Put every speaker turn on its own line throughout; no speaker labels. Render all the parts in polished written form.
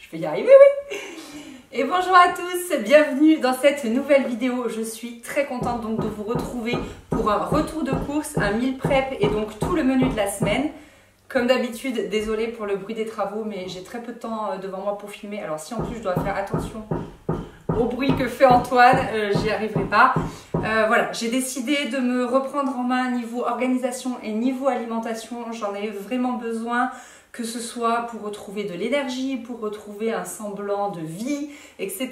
Je vais y arriver, oui. Et bonjour à tous, bienvenue dans cette nouvelle vidéo. Je suis très contente donc de vous retrouver pour un retour de course, un meal prep et donc tout le menu de la semaine. Comme d'habitude, désolée pour le bruit des travaux, mais j'ai très peu de temps devant moi pour filmer. Alors si en plus je dois faire attention au bruit que fait Antoine, j'y arriverai pas. Voilà, j'ai décidé de me reprendre en main niveau organisation et niveau alimentation. J'en ai vraiment besoin, que ce soit pour retrouver de l'énergie, pour retrouver un semblant de vie, etc.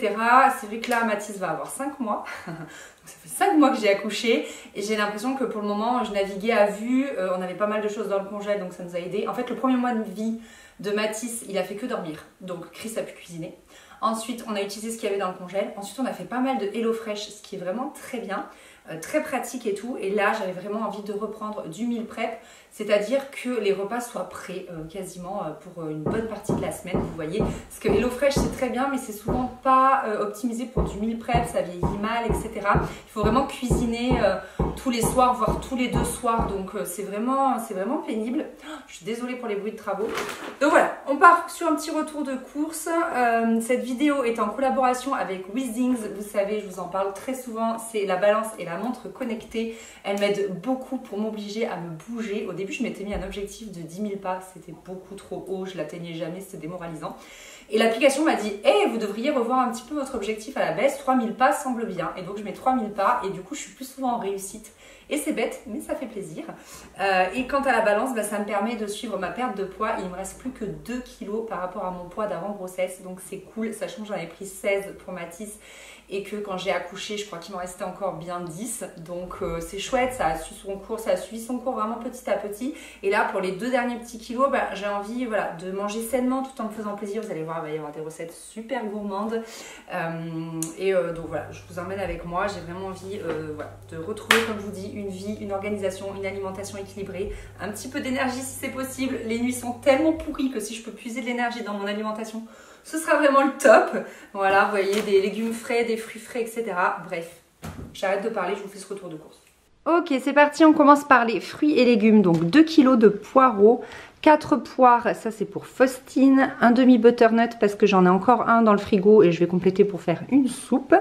C'est vrai que là, Mathis va avoir 5 mois. Donc ça fait 5 mois que j'ai accouché et j'ai l'impression que pour le moment, je naviguais à vue. On avait pas mal de choses dans le congèle, donc ça nous a aidé. En fait, le premier mois de vie de Mathis, il a fait que dormir. Donc Chris a pu cuisiner. Ensuite, on a utilisé ce qu'il y avait dans le congèle. Ensuite, on a fait pas mal de HelloFresh, ce qui est vraiment très bien, très pratique et tout. Et là, j'avais vraiment envie de reprendre du meal prep, c'est-à-dire que les repas soient prêts quasiment pour une bonne partie de la semaine, vous voyez. Parce que HelloFresh, c'est très bien, mais c'est souvent pas optimisé pour du meal prep, ça vieillit mal, etc. Il faut vraiment cuisiner tous les soirs, voire tous les 2 soirs. Donc, c'est vraiment pénible. Je suis désolée pour les bruits de travaux. Donc voilà, on part sur un petit retour de course. Cette vidéo est en collaboration avec Withings. Vous savez, je vous en parle très souvent. C'est la balance et la montre connectée. Elle m'aide beaucoup pour m'obliger à me bouger. Au début, je m'étais mis un objectif de 10 000 pas. C'était beaucoup trop haut. Je l'atteignais jamais. C'était démoralisant. Et l'application m'a dit « Hey, vous devriez revoir un petit peu votre objectif à la baisse. 3000 pas semble bien. » Et donc, je mets 3000 pas. Et du coup, je suis plus souvent en réussite. Et c'est bête, mais ça fait plaisir. Et quant à la balance, ça me permet de suivre ma perte de poids. Il ne me reste plus que 2 kilos par rapport à mon poids d'avant grossesse. Donc c'est cool, sachant que j'en ai pris 16 pour Mathis. Et que quand j'ai accouché, je crois qu'il m'en restait encore bien 10. Donc c'est chouette, ça a suivi son cours, vraiment petit à petit. Et là, pour les 2 derniers petits kilos, j'ai envie de manger sainement tout en me faisant plaisir. Vous allez voir, il va y avoir des recettes super gourmandes. Donc voilà, je vous emmène avec moi. J'ai vraiment envie de retrouver, comme je vous dis, une vie, une organisation, une alimentation équilibrée. Un petit peu d'énergie si c'est possible. Les nuits sont tellement pourries que si je peux puiser de l'énergie dans mon alimentation, ce sera vraiment le top. Voilà, vous voyez, des légumes frais, des fruits frais, etc. Bref, j'arrête de parler, je vous fais ce retour de course. Ok, c'est parti, on commence par les fruits et légumes. Donc 2 kg de poireaux, 4 poires, ça c'est pour Faustine, un demi butternut parce que j'en ai encore un dans le frigo et je vais compléter pour faire une soupe.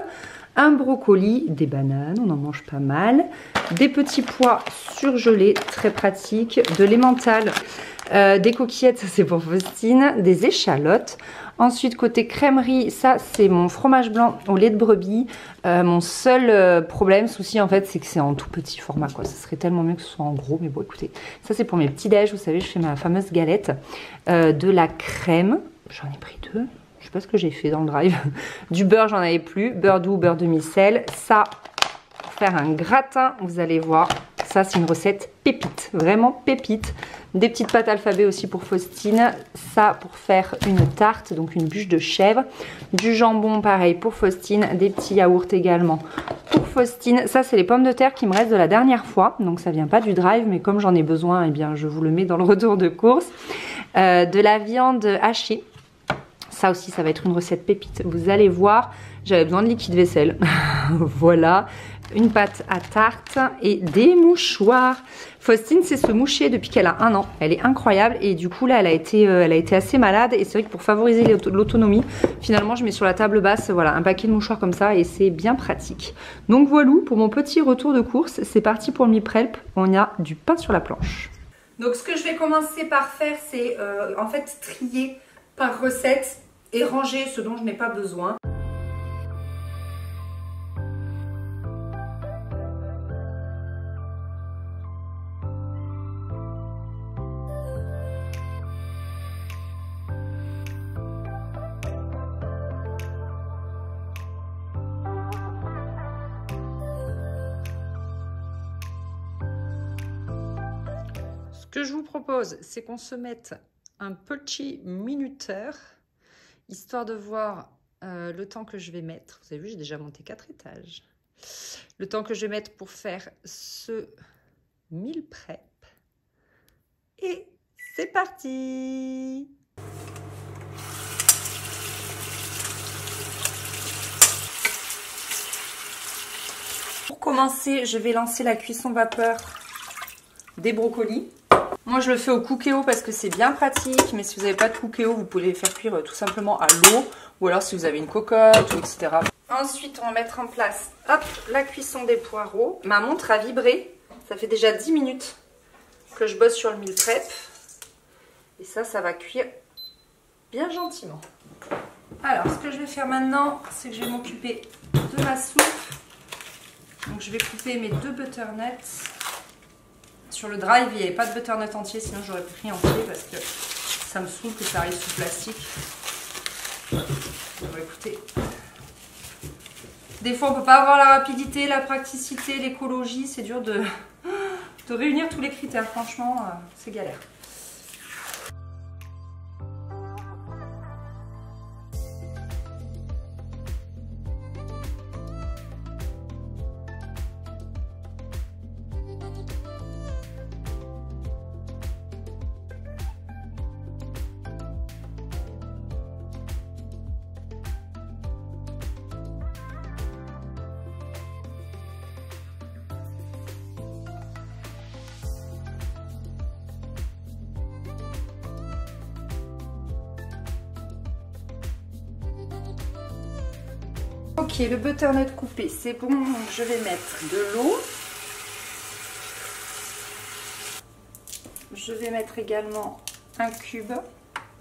Un brocoli, des bananes, on en mange pas mal, des petits pois surgelés, très pratique, de l'emmental, des coquillettes, ça c'est pour Faustine, des échalotes. Ensuite, côté crèmerie, ça c'est mon fromage blanc au lait de brebis. Mon seul souci en fait, c'est que c'est en tout petit format quoi. Ça serait tellement mieux que ce soit en gros, mais bon écoutez, ça c'est pour mes petits déj, vous savez, je fais ma fameuse galette. De la crème, j'en ai pris 2. Je sais pas ce que j'ai fait dans le drive. Du beurre, j'en avais plus. Beurre doux, beurre demi-sel. Ça, pour faire un gratin, vous allez voir. Ça, c'est une recette pépite. Vraiment pépite. Des petites pâtes alphabet aussi pour Faustine. Ça, pour faire une tarte, donc une bûche de chèvre. Du jambon, pareil, pour Faustine. Des petits yaourts également pour Faustine. Ça, c'est les pommes de terre qui me restent de la dernière fois. Donc, ça vient pas du drive, mais comme j'en ai besoin, eh bien, je vous le mets dans le retour de course. De la viande hachée. Ça aussi, ça va être une recette pépite. Vous allez voir, j'avais besoin de liquide vaisselle. Voilà, une pâte à tarte et des mouchoirs. Faustine, c'est se moucher depuis qu'elle a 1 an. Elle est incroyable et du coup, là, elle a été assez malade. Et c'est vrai que pour favoriser l'autonomie, finalement, je mets sur la table basse un paquet de mouchoirs comme ça et c'est bien pratique. Donc voilà, pour mon petit retour de course, c'est parti pour le meal prep. On a du pain sur la planche. Donc ce que je vais commencer par faire, c'est en fait trier par recette et ranger ce dont je n'ai pas besoin. Ce que je vous propose, c'est qu'on se mette un petit minuteur, histoire de voir le temps que je vais mettre. Vous avez vu, j'ai déjà monté 4 étages. Le temps que je vais mettre pour faire ce meal prep. Et c'est parti! Pour commencer, je vais lancer la cuisson vapeur des brocolis. Moi je le fais au Cookéo parce que c'est bien pratique, mais si vous n'avez pas de Cookéo, vous pouvez les faire cuire tout simplement à l'eau, ou alors si vous avez une cocotte, ou etc. Ensuite on va mettre en place, hop, la cuisson des poireaux. Ma montre a vibré, ça fait déjà 10 minutes que je bosse sur le meal prep. Et ça va cuire bien gentiment. Alors ce que je vais faire maintenant, c'est que je vais m'occuper de ma soupe. Donc je vais couper mes 2 butternuts. Sur le drive, il n'y avait pas de butternut entier, sinon j'aurais pris entier parce que ça me saoule que ça arrive sous plastique. Bon, écoutez, des fois on peut pas avoir la rapidité, la praticité, l'écologie, c'est dur de réunir tous les critères, franchement, c'est galère. Ok, le butternut coupé, c'est bon. Donc je vais mettre de l'eau. Je vais mettre également un cube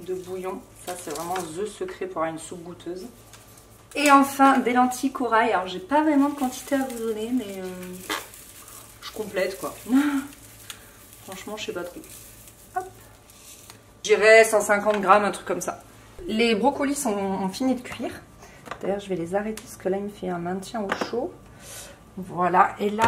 de bouillon. Ça, c'est vraiment the secret pour avoir une soupe goûteuse. Et enfin, des lentilles corail. Alors, j'ai pas vraiment de quantité à vous donner, mais je complète quoi. Franchement, je sais pas trop. Hop. Je dirais 150 grammes, un truc comme ça. Les brocolis ont fini de cuire. D'ailleurs, je vais les arrêter parce que là, il me fait un maintien au chaud. Voilà, et là,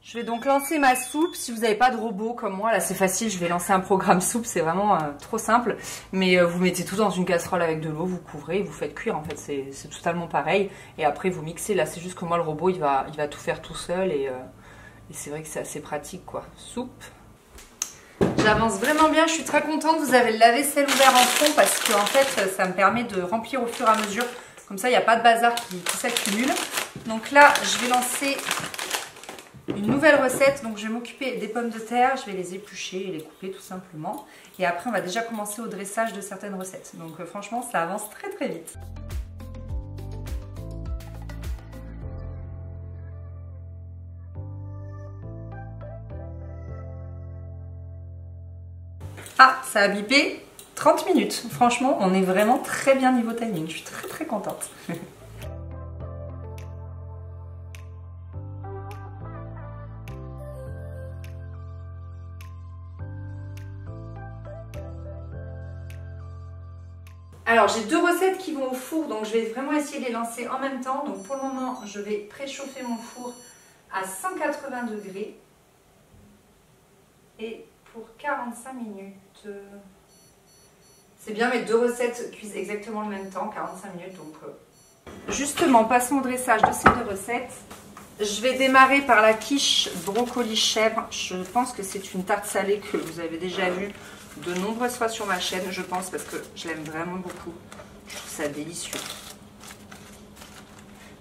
je vais donc lancer ma soupe. Si vous n'avez pas de robot comme moi, là, c'est facile. Je vais lancer un programme soupe, c'est vraiment trop simple. Mais vous mettez tout dans une casserole avec de l'eau, vous couvrez, vous faites cuire. En fait, c'est totalement pareil. Et après, vous mixez. Là, c'est juste que moi, le robot, il va tout faire tout seul. Et c'est vrai que c'est assez pratique, quoi. Soupe. J'avance vraiment bien, je suis très contente. Vous avez le lave-vaisselle ouvert en fond parce que en fait, ça me permet de remplir au fur et à mesure. Comme ça, il n'y a pas de bazar qui s'accumule. Donc là, je vais lancer une nouvelle recette. Donc je vais m'occuper des pommes de terre. Je vais les éplucher et les couper tout simplement. Et après, on va déjà commencer au dressage de certaines recettes. Donc franchement, ça avance très très vite. Ah, ça a bipé 30 minutes. Franchement, on est vraiment très bien niveau timing. Je suis très très contente. Alors, j'ai 2 recettes qui vont au four, donc je vais vraiment essayer de les lancer en même temps. Donc pour le moment, je vais préchauffer mon four à 180 degrés. Et pour 45 minutes. C'est bien, mes 2 recettes cuisent exactement le même temps, 45 minutes. Donc, justement, passons au dressage de ces 2 recettes. Je vais démarrer par la quiche brocoli chèvre. Je pense que c'est une tarte salée que vous avez déjà vue de nombreuses fois sur ma chaîne, je pense, parce que je l'aime vraiment beaucoup. Je trouve ça délicieux.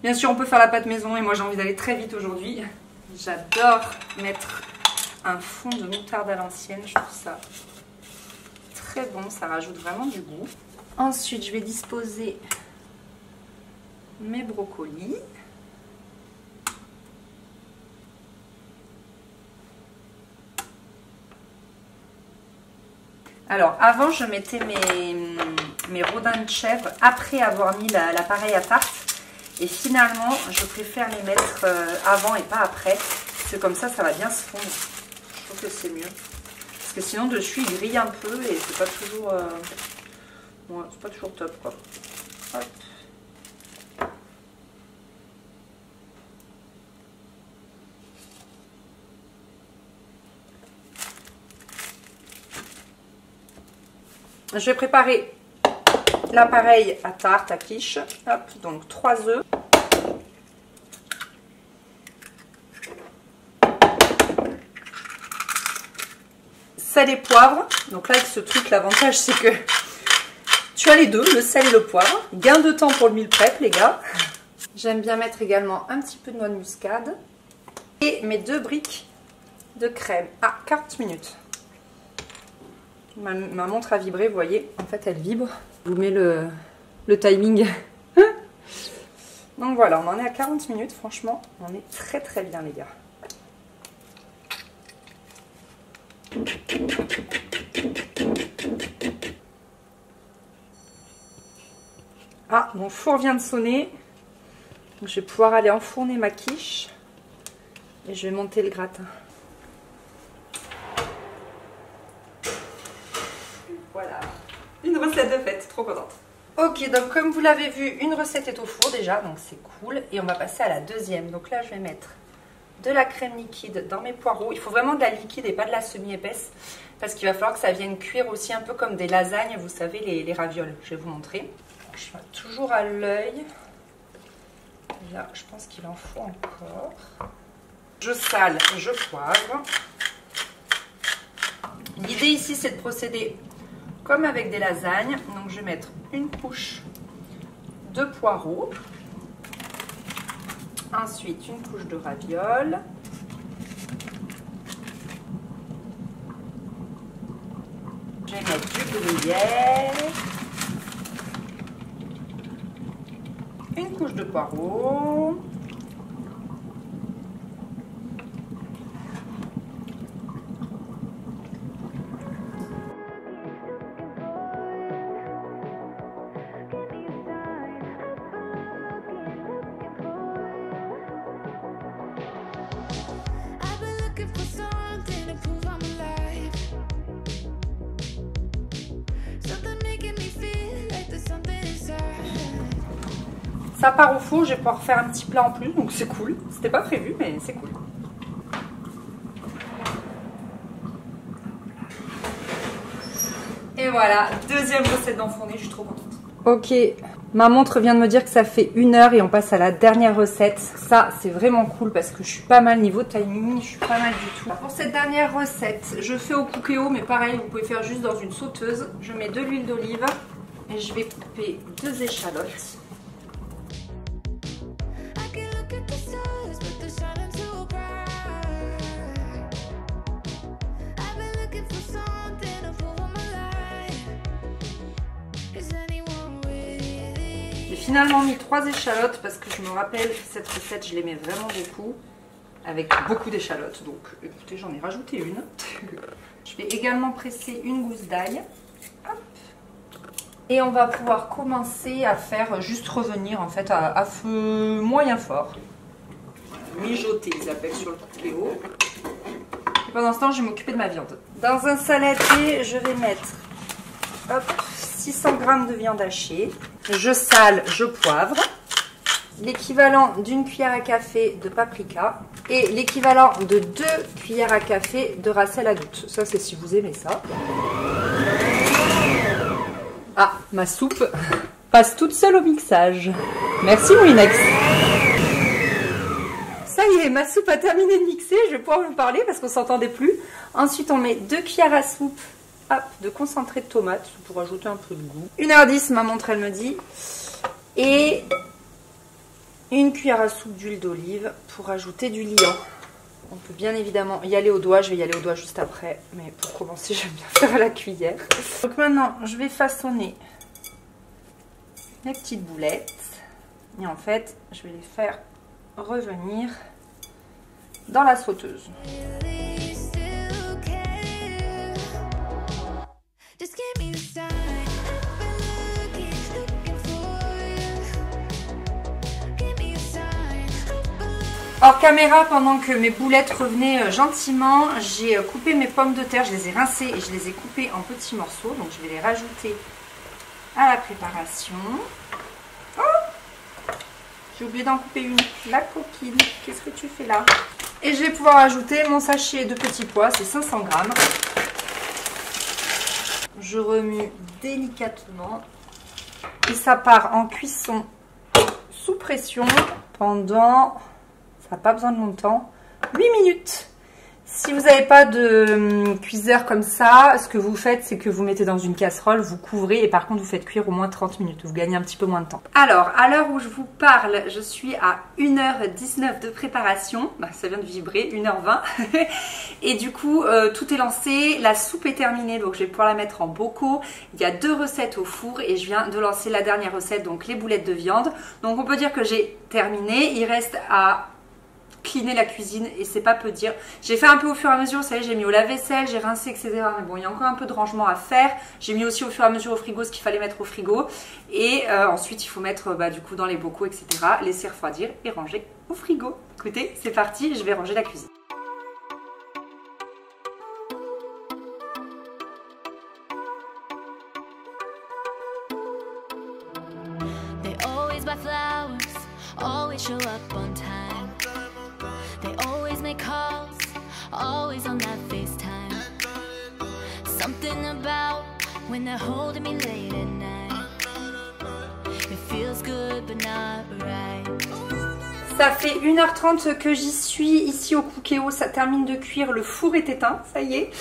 Bien sûr, on peut faire la pâte maison et moi j'ai envie d'aller très vite aujourd'hui. J'adore mettre un fond de moutarde à l'ancienne, je trouve ça très bon, ça rajoute vraiment du goût. Ensuite, je vais disposer mes brocolis. Alors, avant, je mettais mes rodins de chèvre après avoir mis l'appareil à tarte. Et finalement, je préfère les mettre avant et pas après. C'est comme ça, ça va bien se fondre. Je trouve que c'est mieux. Parce que sinon, dessus, il grille un peu et c'est pas toujours... ouais, c'est pas toujours top, quoi. Hop. Je vais préparer l'appareil à tarte, à quiche. Hop, donc 3 œufs. Sel et poivre. Donc là, avec ce truc, l'avantage, c'est que tu as les deux, le sel et le poivre. Gain de temps pour le meal prep, les gars. J'aime bien mettre également un petit peu de noix de muscade. Et mes 2 briques de crème. Ah, 40 minutes. Ma montre a vibré, vous voyez. En fait, elle vibre. Je vous mets le timing. Donc voilà, on en est à 40 minutes. Franchement, on est très très bien, les gars. Ah, mon four vient de sonner. Donc, je vais pouvoir aller enfourner ma quiche. Et je vais monter le gratin. Voilà, une recette de fête, trop contente. Ok, donc comme vous l'avez vu, une recette est au four déjà, donc c'est cool. Et on va passer à la deuxième. Donc là, je vais mettre de la crème liquide dans mes poireaux. Il faut vraiment de la liquide et pas de la semi-épaisse, parce qu'il va falloir que ça vienne cuire aussi un peu comme des lasagnes, vous savez, les ravioles. Je vais vous montrer. Je fais toujours à l'œil. Là, je pense qu'il en faut encore. Je sale, je poivre. L'idée ici, c'est de procéder comme avec des lasagnes. Donc je vais mettre une couche de poireaux, ensuite une couche de ravioles, je vais mettre du gruyère, une couche de poireaux, ça part au four, je vais pouvoir faire un petit plat en plus, donc c'est cool. C'était pas prévu, mais c'est cool. Et voilà, deuxième recette d'enfourner, je suis trop contente. Ok, ma montre vient de me dire que ça fait 1 heure et on passe à la dernière recette. Ça, c'est vraiment cool parce que je suis pas mal niveau timing, je suis pas mal du tout. Pour cette dernière recette, je fais au Cookéo, mais pareil, vous pouvez faire juste dans une sauteuse. Je mets de l'huile d'olive et je vais couper 2 échalotes. J'ai finalement mis 3 échalotes parce que je me rappelle que cette recette, je l'aimais vraiment beaucoup. Avec beaucoup d'échalotes. Donc écoutez, j'en ai rajouté une. Je vais également presser une gousse d'ail. Et on va pouvoir commencer à faire juste revenir en fait à feu moyen fort. Mijoter, ils appellent sur le Cookéo. Et pendant ce temps, je vais m'occuper de ma viande. Dans un saladier, je vais mettre 600 g de viande hachée. Je sale, je poivre. L'équivalent d'une cuillère à café de paprika. Et l'équivalent de 2 cuillères à café de ras sel à gouttes. Ça, c'est si vous aimez ça. Ah, ma soupe passe toute seule au mixage. Merci Moulinex. Ça y est, ma soupe a terminé de mixer. Je vais pouvoir vous parler parce qu'on ne s'entendait plus. Ensuite, on met 2 cuillères à soupe de concentré de tomate pour ajouter un peu de goût. 1h10, ma montre, elle me dit. Et une cuillère à soupe d'huile d'olive pour ajouter du liant. On peut bien évidemment y aller au doigt. Je vais y aller au doigt juste après. Mais pour commencer, j'aime bien faire à la cuillère. Donc maintenant, je vais façonner mes petites boulettes. Et en fait, je vais les faire revenir dans la sauteuse. Hors caméra, pendant que mes boulettes revenaient gentiment, j'ai coupé mes pommes de terre, je les ai rincées et je les ai coupées en petits morceaux. Donc je vais les rajouter à la préparation. Oh, j'ai oublié d'en couper une. La coquine, qu'est-ce que tu fais là? Et je vais pouvoir ajouter mon sachet de petits pois, c'est 500 g. Je remue délicatement. Et ça part en cuisson sous pression pendant... Ça n'a pas besoin de longtemps. 8 minutes. Si vous n'avez pas de cuiseur comme ça, ce que vous faites, c'est que vous mettez dans une casserole, vous couvrez et par contre vous faites cuire au moins 30 minutes. Vous gagnez un petit peu moins de temps. Alors, à l'heure où je vous parle, je suis à 1h19 de préparation. Bah, ça vient de vibrer, 1h20. Et du coup, tout est lancé. La soupe est terminée, donc je vais pouvoir la mettre en bocaux. Il y a 2 recettes au four et je viens de lancer la dernière recette, donc les boulettes de viande. Donc on peut dire que j'ai terminé. Il reste à cleaner la cuisine et c'est pas peu dire. J'ai fait un peu au fur et à mesure, vous savez, j'ai mis au lave-vaisselle, j'ai rincé, etc. Mais bon, il y a encore un peu de rangement à faire. J'ai mis aussi au fur et à mesure au frigo ce qu'il fallait mettre au frigo. Et ensuite, il faut mettre du coup dans les bocaux, etc. Laisser refroidir et ranger au frigo. Écoutez, c'est parti, je vais ranger la cuisine.
They always buy flowers, always show up on time. They always make calls, always on that FaceTime. Something about when they're holding me late at night. It feels good but not right.
Ça fait 1h30 que j'y suis ici au Cookéo, ça termine de cuire, le four est éteint, ça y est.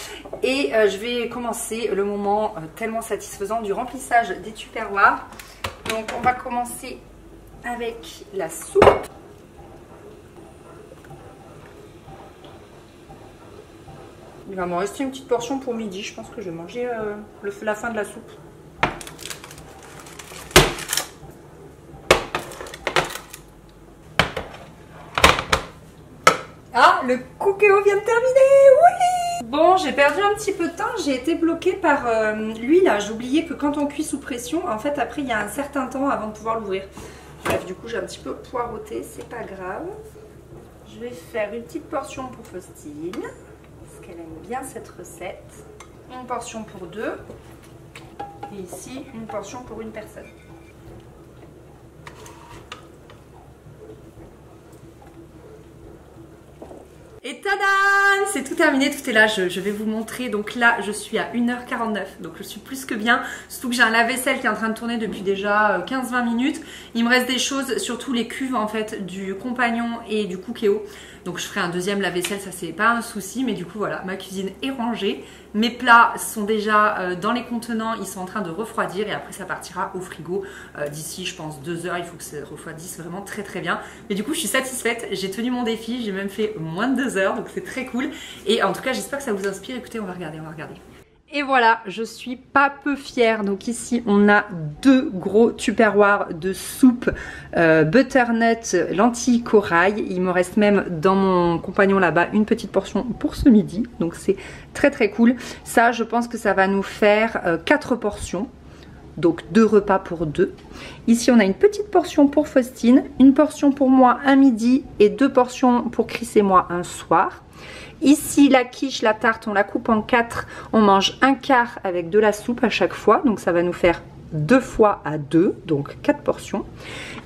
Et je vais commencer le moment tellement satisfaisant du remplissage des tupperwares. Donc on va commencer avec la soupe. Il va m'en rester une petite portion pour midi, je pense que je vais manger la fin de la soupe. Ah, le Cookéo vient de terminer, oui! Bon, j'ai perdu un petit peu de temps, j'ai été bloquée par l'huile. J'ai oublié que quand on cuit sous pression, en fait après il y a un certain temps avant de pouvoir l'ouvrir. Bref, du coup j'ai un petit peu poireauté, c'est pas grave. Je vais faire une petite portion pour Faustine, parce qu'elle aime bien cette recette. Une portion pour 2. Et ici, une portion pour une personne. Et tadam! C'est tout terminé, tout est là, je vais vous montrer. Donc là, je suis à 1h49, donc je suis plus que bien. Surtout que j'ai un lave-vaisselle qui est en train de tourner depuis déjà 15-20 minutes. Il me reste des choses, surtout les cuves en fait, du compagnon et du Cookéo. Donc je ferai un deuxième lave-vaisselle, ça c'est pas un souci. Mais du coup voilà, ma cuisine est rangée. Mes plats sont déjà dans les contenants, ils sont en train de refroidir. Et après ça partira au frigo d'ici je pense 2 heures. Il faut que ça refroidisse vraiment très très bien. Mais du coup je suis satisfaite, j'ai tenu mon défi. J'ai même fait moins de 2 heures, donc c'est très cool. Et en tout cas j'espère que ça vous inspire. Écoutez, on va regarder, on va regarder. Et voilà, je suis pas peu fière. Donc ici, on a 2 gros tupperwares de soupe butternut lentilles corail. Il me reste même dans mon compagnon là-bas une petite portion pour ce midi. Donc c'est très très cool. Ça, je pense que ça va nous faire 4 portions. Donc 2 repas pour 2. Ici, on a une petite portion pour Faustine, une portion pour moi un midi et 2 portions pour Chris et moi un soir. Ici, la quiche, la tarte, on la coupe en 4. On mange un quart avec de la soupe à chaque fois. Donc, ça va nous faire 2 fois à 2. Donc, 4 portions.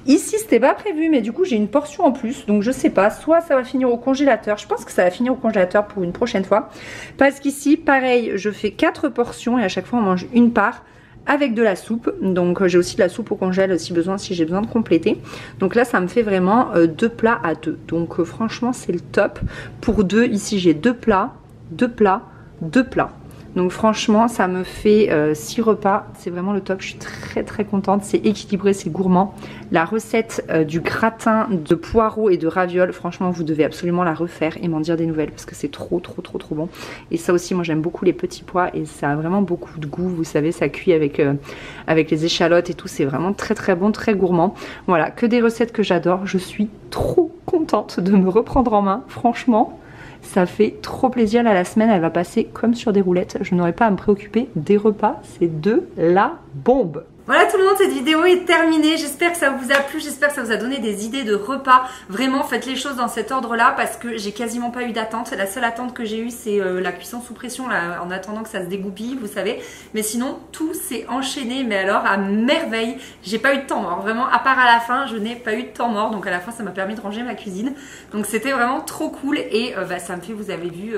Ici, c'était pas prévu, mais du coup, j'ai une portion en plus. Donc, je sais pas. Soit ça va finir au congélateur. Je pense que ça va finir au congélateur pour une prochaine fois. Parce qu'ici, pareil, je fais 4 portions et à chaque fois, on mange une part avec de la soupe. Donc j'ai aussi de la soupe au congèle si besoin, si j'ai besoin de compléter. Donc là ça me fait vraiment 2 plats à 2. Donc franchement c'est le top. Pour 2, ici j'ai 2 plats, 2 plats, 2 plats. Donc franchement ça me fait 6 repas, c'est vraiment le top. Je suis très très contente, c'est équilibré, c'est gourmand. La recette du gratin de poireaux et de ravioles, franchement vous devez absolument la refaire et m'en dire des nouvelles parce que c'est trop bon. Et ça aussi moi j'aime beaucoup les petits pois et ça a vraiment beaucoup de goût, vous savez, ça cuit avec les échalotes et tout, c'est vraiment très très bon, très gourmand. Voilà, que des recettes que j'adore, je suis trop contente de me reprendre en main, franchement. Ça fait trop plaisir, là la semaine elle va passer comme sur des roulettes. Je n'aurai pas à me préoccuper des repas, c'est de la bombe. Voilà tout le monde, cette vidéo est terminée. J'espère que ça vous a plu, j'espère que ça vous a donné des idées de repas. Vraiment, faites les choses dans cet ordre-là parce que j'ai quasiment pas eu d'attente. La seule attente que j'ai eue, c'est la cuisson sous pression là, en attendant que ça se dégoupille, vous savez. Mais sinon, tout s'est enchaîné, mais alors à merveille. J'ai pas eu de temps mort, vraiment, à part à la fin, je n'ai pas eu de temps mort. Donc à la fin, ça m'a permis de ranger ma cuisine. Donc c'était vraiment trop cool et ça me fait, vous avez vu...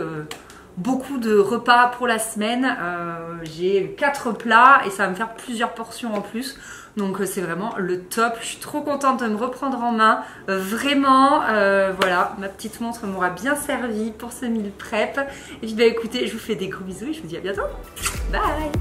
beaucoup de repas pour la semaine. J'ai 4 plats et ça va me faire plusieurs portions en plus. Donc c'est vraiment le top. Je suis trop contente de me reprendre en main. Vraiment, voilà, ma petite montre m'aura bien servi pour ce meal prep. Et puis bah écoutez, je vous fais des gros bisous et je vous dis à bientôt. Bye!